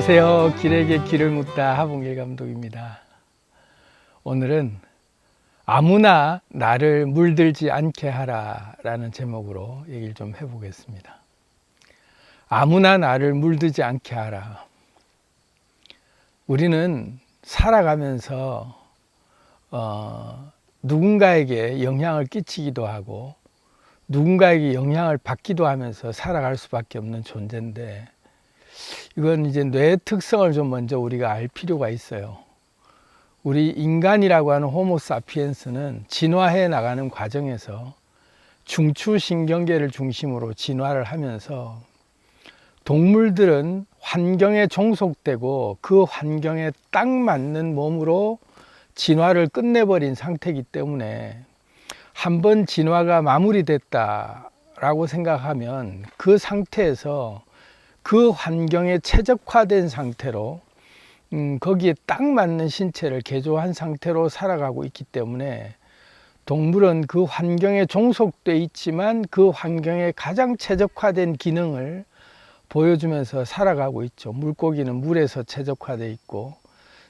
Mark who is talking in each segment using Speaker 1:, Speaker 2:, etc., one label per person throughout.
Speaker 1: 안녕하세요. 길에게 길을 묻다 하봉길 감독입니다. 오늘은 아무나 나를 물들지 않게 하라 라는 제목으로 얘기를 좀 해보겠습니다. 아무나 나를 물들지 않게 하라. 우리는 살아가면서 누군가에게 영향을 끼치기도 하고 누군가에게 영향을 받기도 하면서 살아갈 수밖에 없는 존재인데, 이건 이제 뇌의 특성을 좀 먼저 우리가 알 필요가 있어요. 우리 인간이라고 하는 호모사피엔스는 진화해 나가는 과정에서 중추신경계를 중심으로 진화를 하면서, 동물들은 환경에 종속되고 그 환경에 딱 맞는 몸으로 진화를 끝내버린 상태이기 때문에, 한번 진화가 마무리됐다라고 생각하면 그 상태에서 그 환경에 최적화된 상태로 거기에 딱 맞는 신체를 개조한 상태로 살아가고 있기 때문에, 동물은 그 환경에 종속돼 있지만 그 환경에 가장 최적화된 기능을 보여주면서 살아가고 있죠. 물고기는 물에서 최적화되어 있고,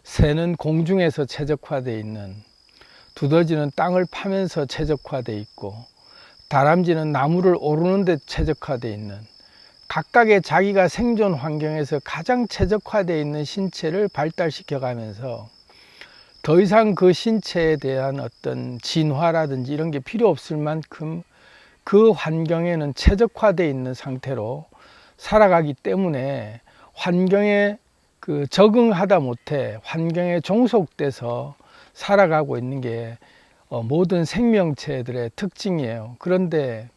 Speaker 1: 새는 공중에서 최적화되어 있는, 두더지는 땅을 파면서 최적화되어 있고, 다람쥐는 나무를 오르는 데 최적화되어 있는, 각각의 자기가 생존 환경에서 가장 최적화되어 있는 신체를 발달시켜 가면서 더 이상 그 신체에 대한 어떤 진화라든지 이런 게 필요 없을 만큼 그 환경에는 최적화되어 있는 상태로 살아가기 때문에, 환경에 적응하다 못해 환경에 종속돼서 살아가고 있는 게 모든 생명체들의 특징이에요. 그런데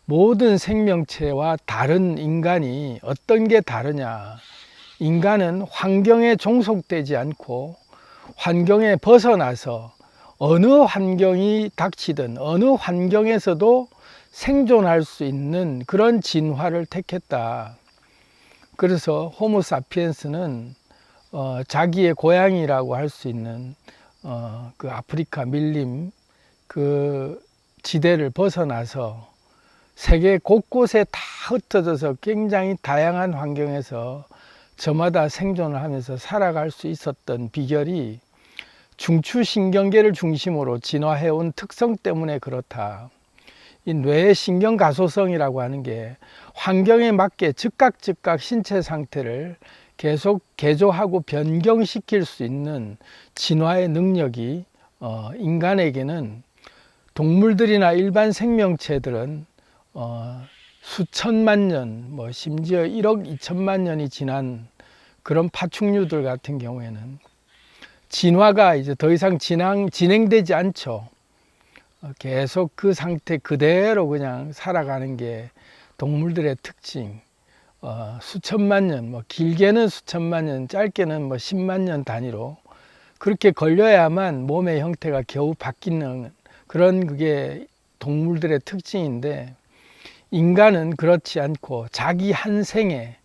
Speaker 1: 모든 생명체와 다른 인간이 어떤 게 다르냐? 인간은 환경에 종속되지 않고 환경에 벗어나서 어느 환경이 닥치든 어느 환경에서도 생존할 수 있는 그런 진화를 택했다. 그래서 호모사피엔스는 자기의 고향이라고 할 수 있는 그 아프리카 밀림 그 지대를 벗어나서 세계 곳곳에 다 흩어져서 굉장히 다양한 환경에서 저마다 생존을 하면서 살아갈 수 있었던 비결이 중추신경계를 중심으로 진화해온 특성 때문에 그렇다. 이 뇌의 신경가소성이라고 하는 게 환경에 맞게 즉각 신체 상태를 계속 개조하고 변경시킬 수 있는 진화의 능력이 인간에게는, 동물들이나 일반 생명체들은 수천만 년, 심지어 1억 2천만 년이 지난 그런 파충류들 같은 경우에는 진화가 이제 더 이상 진행되지 않죠. 계속 그 상태 그대로 그냥 살아가는 게 동물들의 특징. 수천만 년, 길게는 수천만 년, 짧게는 10만 년 단위로 그렇게 걸려야만 몸의 형태가 겨우 바뀌는 그런, 그게 동물들의 특징인데, 인간은 그렇지 않고 자기 한 생의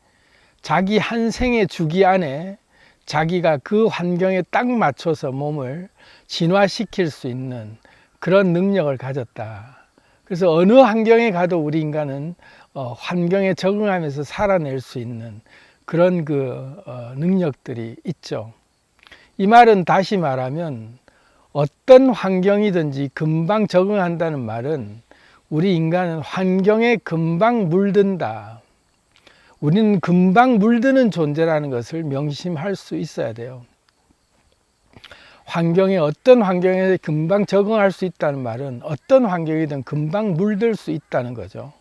Speaker 1: 주기 안에 자기가 그 환경에 딱 맞춰서 몸을 진화시킬 수 있는 그런 능력을 가졌다. 그래서 어느 환경에 가도 우리 인간은 환경에 적응하면서 살아낼 수 있는 그런 능력들이 있죠. 이 말은 다시 말하면 어떤 환경이든지 금방 적응한다는 말은, 우리 인간은 환경에 금방 물든다. 우리는 금방 물드는 존재라는 것을 명심할 수 있어야 돼요. 어떤 환경에 금방 적응할 수 있다는 말은 어떤 환경이든 금방 물들 수 있다는 거죠.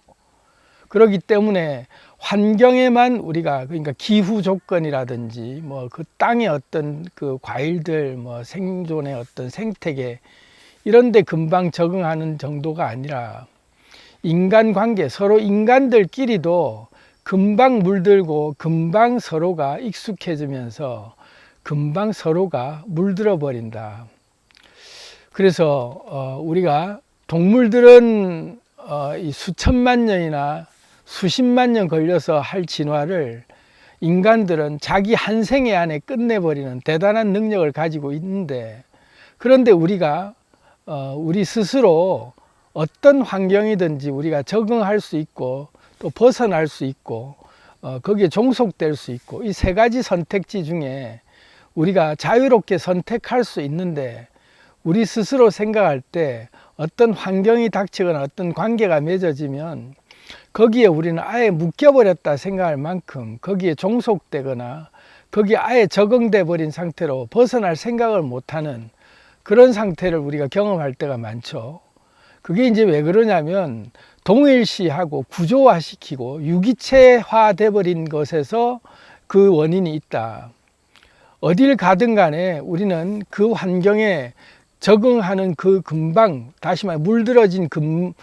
Speaker 1: 그렇기 때문에 환경에만 우리가, 그러니까 기후 조건이라든지 그 땅의 어떤 그 과일들, 생존의 어떤 생태계 이런 데 금방 적응하는 정도가 아니라, 인간관계, 서로 인간들끼리도 금방 물들고 금방 서로가 익숙해지면서 금방 서로가 물들어 버린다. 그래서 우리가 동물들은 이 수천만 년이나 수십만 년 걸려서 할 진화를 인간들은 자기 한 생애 안에 끝내버리는 대단한 능력을 가지고 있는데, 그런데 우리가 우리 스스로 어떤 환경이든지 우리가 적응할 수 있고 또 벗어날 수 있고 거기에 종속될 수 있고, 이 세 가지 선택지 중에 우리가 자유롭게 선택할 수 있는데, 우리 스스로 생각할 때 어떤 환경이 닥치거나 어떤 관계가 맺어지면 거기에 우리는 아예 묶여버렸다 생각할 만큼 거기에 종속되거나 거기에 아예 적응돼 버린 상태로 벗어날 생각을 못하는 그런 상태를 우리가 경험할 때가 많죠. 그게 이제 왜 그러냐면 동일시하고 구조화시키고 유기체화 돼버린 것에서 그 원인이 있다. 어딜 가든 간에 우리는 그 환경에 적응하는 그 금방, 다시 말해 물들어진 그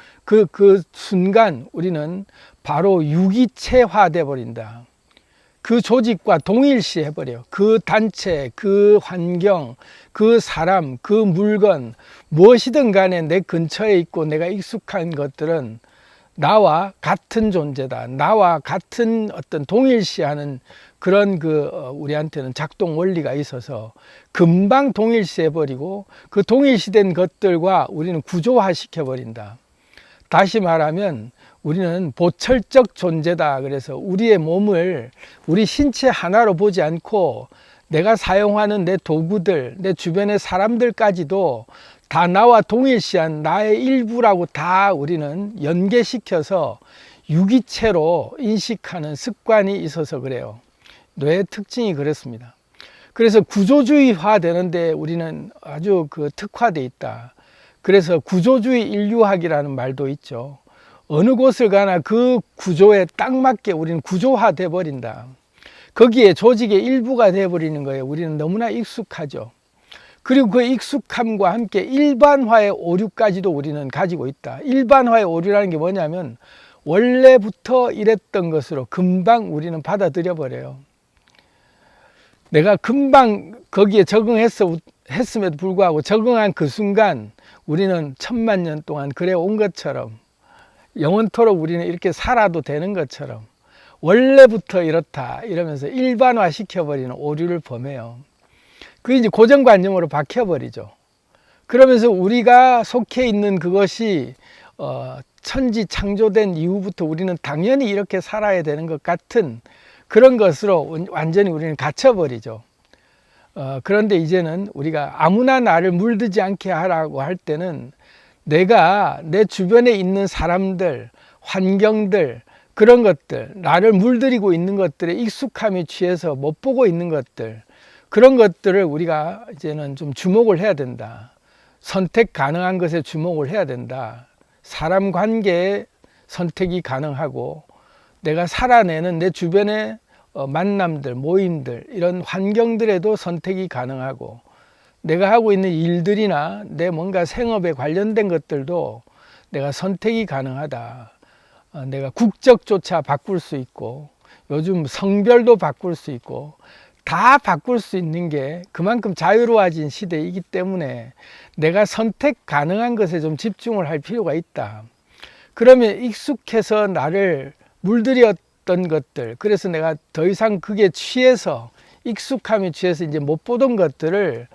Speaker 1: 순간 우리는 바로 유기체화 돼 버린다. 그 조직과 동일시 해버려. 그 단체, 그 환경, 그 사람, 그 물건, 무엇이든 간에 내 근처에 있고 내가 익숙한 것들은 나와 같은 존재다. 나와 같은 어떤 동일시하는 그런 우리한테는 작동 원리가 있어서 금방 동일시해버리고 그 동일시된 것들과 우리는 구조화 시켜버린다. 다시 말하면 우리는 보철적 존재다. 그래서 우리의 몸을 우리 신체 하나로 보지 않고 내가 사용하는 내 도구들, 내 주변의 사람들까지도 다 나와 동일시한 나의 일부라고 다 우리는 연계시켜서 유기체로 인식하는 습관이 있어서 그래요. 뇌의 특징이 그렇습니다. 그래서 구조주의화 되는데 우리는 아주 특화되어 있다. 그래서 구조주의 인류학이라는 말도 있죠. 어느 곳을 가나 그 구조에 딱 맞게 우리는 구조화돼 버린다. 거기에 조직의 일부가 돼 버리는 거에 우리는 너무나 익숙하죠. 그리고 그 익숙함과 함께 일반화의 오류까지도 우리는 가지고 있다. 일반화의 오류라는 게 뭐냐면 원래부터 이랬던 것으로 금방 우리는 받아들여 버려요. 내가 금방 거기에 적응했음에도 불구하고 적응한 그 순간 우리는 천만 년 동안 그래 온 것처럼 영원토록 우리는 이렇게 살아도 되는 것처럼 원래부터 이렇다 이러면서 일반화 시켜버리는 오류를 범해요. 그게 이제 고정관념으로 박혀버리죠. 그러면서 우리가 속해 있는 그것이 천지 창조된 이후부터 우리는 당연히 이렇게 살아야 되는 것 같은 그런 것으로 완전히 우리는 갇혀버리죠. 그런데 이제는 우리가 아무나 나를 물들지 않게 하라고 할 때는 내가 내 주변에 있는 사람들, 환경들, 그런 것들, 나를 물들이고 있는 것들에 익숙함에 취해서 못 보고 있는 것들, 그런 것들을 우리가 이제는 좀 주목을 해야 된다. 선택 가능한 것에 주목을 해야 된다. 사람 관계에 선택이 가능하고 내가 살아내는 내 주변의 만남들, 모임들, 이런 환경들에도 선택이 가능하고 내가 하고 있는 일들이나 내 뭔가 생업에 관련된 것들도 내가 선택이 가능하다. 내가 국적조차 바꿀 수 있고 요즘 성별도 바꿀 수 있고 다 바꿀 수 있는 게 그만큼 자유로워진 시대이기 때문에 내가 선택 가능한 것에 좀 집중을 할 필요가 있다. 그러면 익숙해서 나를 물들였던 것들, 그래서 내가 더 이상 그게 취해서 익숙함에 취해서 이제 못 보던 것들을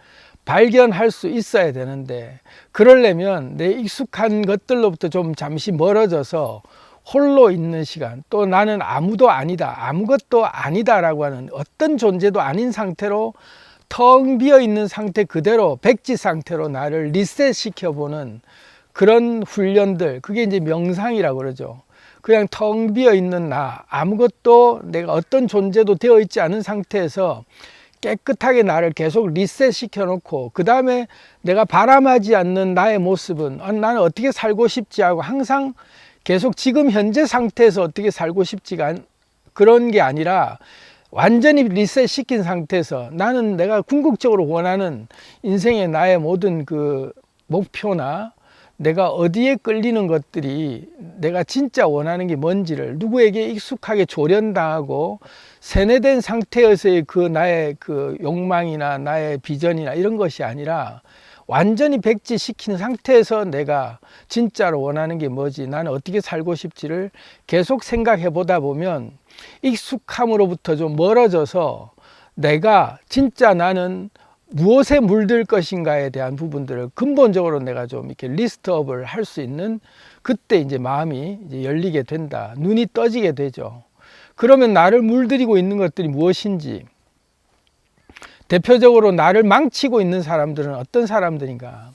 Speaker 1: 발견할 수 있어야 되는데, 그러려면 내 익숙한 것들로부터 좀 잠시 멀어져서 홀로 있는 시간, 또 나는 아무도 아니다, 아무것도 아니다라고 하는 어떤 존재도 아닌 상태로 텅 비어 있는 상태 그대로 백지 상태로 나를 리셋시켜 보는 그런 훈련들, 그게 이제 명상이라고 그러죠. 그냥 텅 비어 있는 나, 아무것도 내가 어떤 존재도 되어 있지 않은 상태에서 깨끗하게 나를 계속 리셋시켜 놓고 그 다음에 내가 바람하지 않는 나의 모습은 나는 어떻게 살고 싶지 하고 항상 계속 지금 현재 상태에서 어떻게 살고 싶지가 그런 게 아니라 완전히 리셋시킨 상태에서 나는 내가 궁극적으로 원하는 인생의 나의 모든 그 목표나 내가 어디에 끌리는 것들이 내가 진짜 원하는 게 뭔지를 누구에게 익숙하게 조련당하고 세뇌된 상태에서의 그 나의 그 욕망이나 나의 비전이나 이런 것이 아니라 완전히 백지시킨 상태에서 내가 진짜로 원하는 게 뭐지, 나는 어떻게 살고 싶지를 계속 생각해 보다 보면 익숙함으로부터 좀 멀어져서 내가 진짜 나는 무엇에 물들 것인가에 대한 부분들을 근본적으로 내가 좀 이렇게 리스트업을 할 수 있는, 그때 이제 마음이 이제 열리게 된다. 눈이 떠지게 되죠. 그러면 나를 물들이고 있는 것들이 무엇인지, 대표적으로 나를 망치고 있는 사람들은 어떤 사람들인가,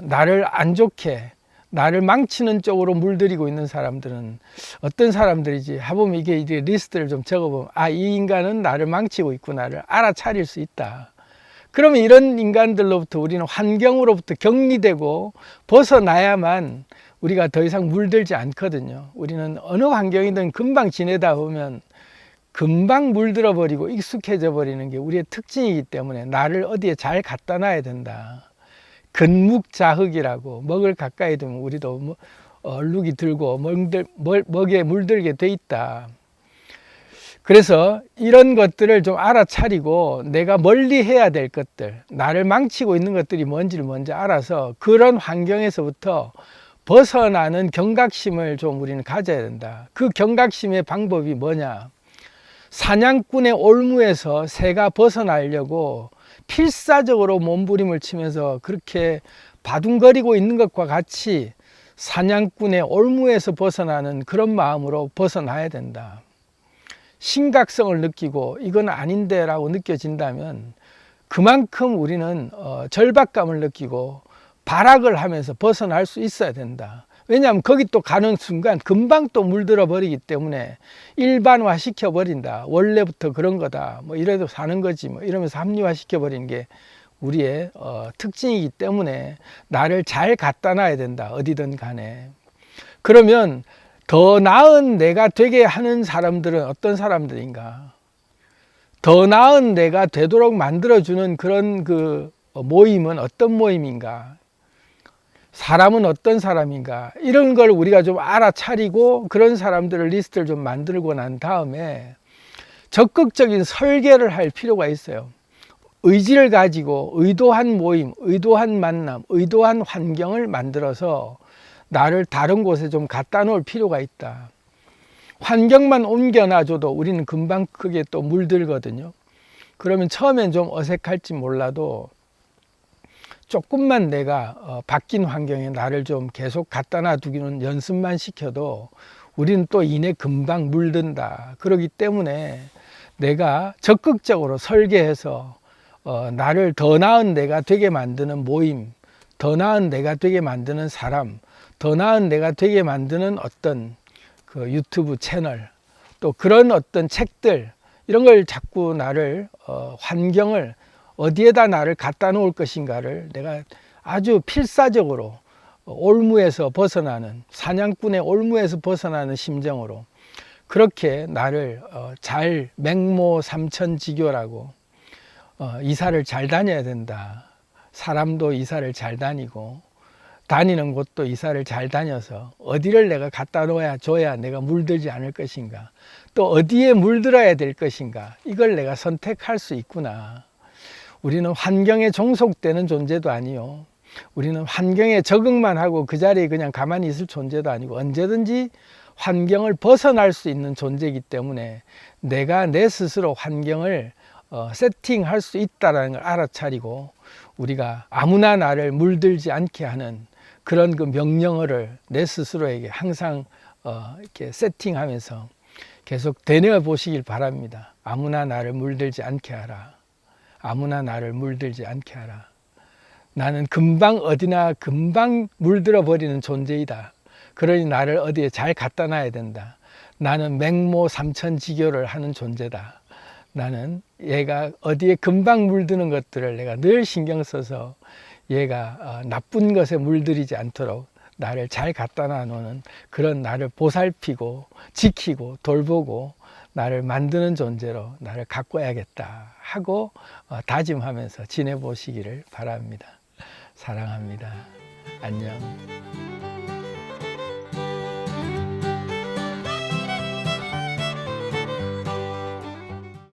Speaker 1: 나를 안 좋게 나를 망치는 쪽으로 물들이고 있는 사람들은 어떤 사람들이지 해보면 이게 리스트를 좀 적어보면 이 인간은 나를 망치고 있구나를 알아차릴 수 있다. 그러면 이런 인간들로부터 우리는 환경으로부터 격리되고 벗어나야만 우리가 더 이상 물들지 않거든요. 우리는 어느 환경이든 금방 지내다 보면 금방 물들어 버리고 익숙해져 버리는 게 우리의 특징이기 때문에 나를 어디에 잘 갖다 놔야 된다. 근묵자흑이라고, 먹을 가까이 두면 우리도 얼룩이 들고 먹에 물들게 돼 있다. 그래서 이런 것들을 좀 알아차리고 내가 멀리 해야 될 것들, 나를 망치고 있는 것들이 뭔지를 먼저 알아서 그런 환경에서부터 벗어나는 경각심을 좀 우리는 가져야 된다. 그 경각심의 방법이 뭐냐? 사냥꾼의 올무에서 새가 벗어나려고 필사적으로 몸부림을 치면서 그렇게 바둥거리고 있는 것과 같이 사냥꾼의 올무에서 벗어나는 그런 마음으로 벗어나야 된다. 심각성을 느끼고 이건 아닌데 라고 느껴진다면 그만큼 우리는 절박감을 느끼고 발악을 하면서 벗어날 수 있어야 된다. 왜냐하면 거기 또 가는 순간 금방 또 물들어 버리기 때문에 일반화 시켜 버린다. 원래부터 그런 거다. 뭐 이래도 사는 거지. 뭐 이러면서 합리화 시켜 버리는 게 우리의 특징이기 때문에 나를 잘 갖다 놔야 된다. 어디든 간에. 그러면 더 나은 내가 되게 하는 사람들은 어떤 사람들인가? 더 나은 내가 되도록 만들어주는 그런 그 모임은 어떤 모임인가? 사람은 어떤 사람인가? 이런 걸 우리가 좀 알아차리고 그런 사람들을 리스트를 좀 만들고 난 다음에 적극적인 설계를 할 필요가 있어요. 의지를 가지고 의도한 모임, 의도한 만남, 의도한 환경을 만들어서 나를 다른 곳에 좀 갖다 놓을 필요가 있다. 환경만 옮겨놔줘도 우리는 금방 크게 또 물들거든요. 그러면 처음엔 좀 어색할지 몰라도 조금만 내가 바뀐 환경에 나를 좀 계속 갖다 놔두기는 연습만 시켜도 우리는 또 이내 금방 물든다. 그렇기 때문에 내가 적극적으로 설계해서 나를 더 나은 내가 되게 만드는 모임, 더 나은 내가 되게 만드는 사람, 더 나은 내가 되게 만드는 어떤 그 유튜브 채널, 또 그런 어떤 책들, 이런 걸 자꾸 나를 환경을 어디에다 나를 갖다 놓을 것인가를 내가 아주 필사적으로 올무에서 벗어나는, 사냥꾼의 올무에서 벗어나는 심정으로 그렇게 나를 잘 맹모삼천지교라고 이사를 잘 다녀야 된다. 사람도 이사를 잘 다니고 다니는 곳도 이사를 잘 다녀서 어디를 내가 갖다 놓아야 줘야 내가 물들지 않을 것인가, 또 어디에 물들어야 될 것인가, 이걸 내가 선택할 수 있구나. 우리는 환경에 종속되는 존재도 아니요, 우리는 환경에 적응만 하고 그 자리에 그냥 가만히 있을 존재도 아니고 언제든지 환경을 벗어날 수 있는 존재이기 때문에 내가 내 스스로 환경을 세팅할 수 있다는 걸 알아차리고 우리가 아무나 나를 물들지 않게 하는 그런 그 명령어를 내 스스로에게 항상 이렇게 세팅하면서 계속 되뇌어 보시길 바랍니다. 아무나 나를 물들지 않게 하라. 아무나 나를 물들지 않게 하라. 나는 금방 어디나 금방 물들어 버리는 존재이다. 그러니 나를 어디에 잘 갖다 놔야 된다. 나는 맹모삼천지교를 하는 존재다. 나는 얘가 어디에 금방 물드는 것들을 내가 늘 신경 써서 얘가 나쁜 것에 물들이지 않도록 나를 잘 갖다 놔놓는 그런 나를 보살피고 지키고 돌보고 나를 만드는 존재로 나를 가꿔야겠다 하고 다짐하면서 지내보시기를 바랍니다. 사랑합니다. 안녕.